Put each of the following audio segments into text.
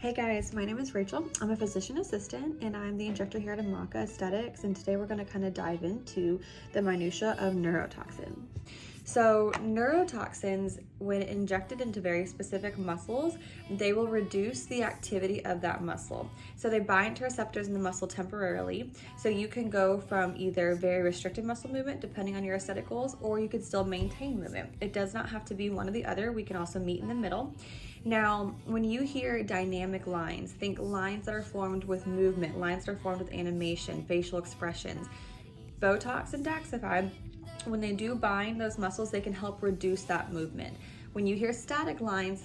Hey guys, my name is Rachel. I'm a physician assistant and I'm the injector here at Amaka Aesthetics, and today we're going to kind of dive into the minutia of neurotoxin. So neurotoxins, when injected into very specific muscles, they will reduce the activity of that muscle. So they bind to receptors in the muscle temporarily. So you can go from either very restricted muscle movement, depending on your aesthetic goals, or you can still maintain movement. It does not have to be one or the other. We can also meet in the middle. Now, when you hear dynamic lines, think lines that are formed with movement, lines that are formed with animation, facial expressions. Botox and Daxxify, when they do bind those muscles, they can help reduce that movement. When you hear static lines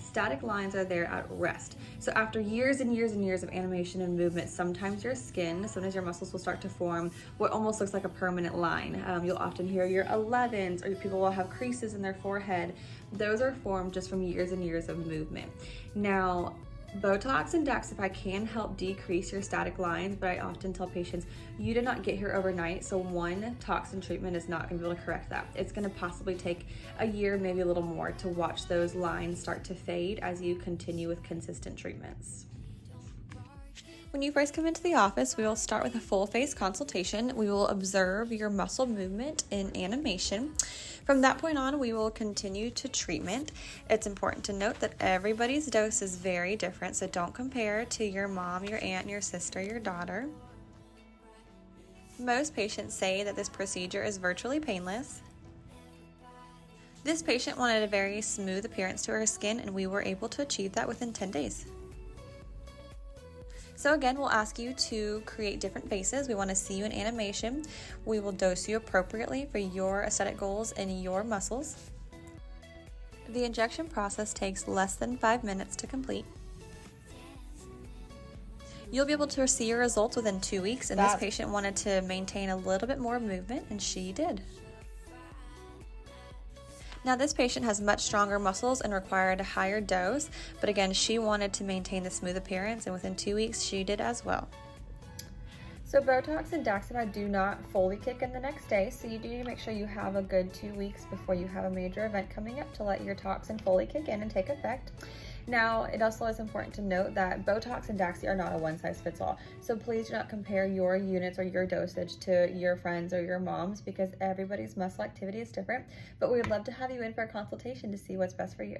are there at rest. So after years and years and years of animation and movement, sometimes your skin, sometimes your muscles will start to form what almost looks like a permanent line. You'll often hear your 11s, or people will have creases in their forehead. Those are formed just from years and years of movement. Now, Botox and Daxxify can help decrease your static lines, but I often tell patients, you did not get here overnight, so one toxin treatment is not going to be able to correct that. It's going to possibly take a year, maybe a little more, to watch those lines start to fade as you continue with consistent treatments. When you first come into the office, we will start with a full face consultation. We will observe your muscle movement and animation. From that point on, we will continue to treatment. It's important to note that everybody's dose is very different, so don't compare to your mom, your aunt, your sister, your daughter. Most patients say that this procedure is virtually painless. This patient wanted a very smooth appearance to her skin, and we were able to achieve that within 10 days. So again, we'll ask you to create different faces. We want to see you in animation. We will dose you appropriately for your aesthetic goals and your muscles. The injection process takes less than 5 minutes to complete. You'll be able to see your results within 2 weeks, and this patient wanted to maintain a little bit more movement, and she did. Now, this patient has much stronger muscles and required a higher dose, but again, she wanted to maintain the smooth appearance, and within 2 weeks, she did as well. So Botox and Daxxify do not fully kick in the next day, so you do need to make sure you have a good 2 weeks before you have a major event coming up to let your toxin fully kick in and take effect. Now, it also is important to note that Botox and Daxi are not a one-size-fits-all, so please do not compare your units or your dosage to your friends or your moms, because everybody's muscle activity is different, but we would love to have you in for a consultation to see what's best for you.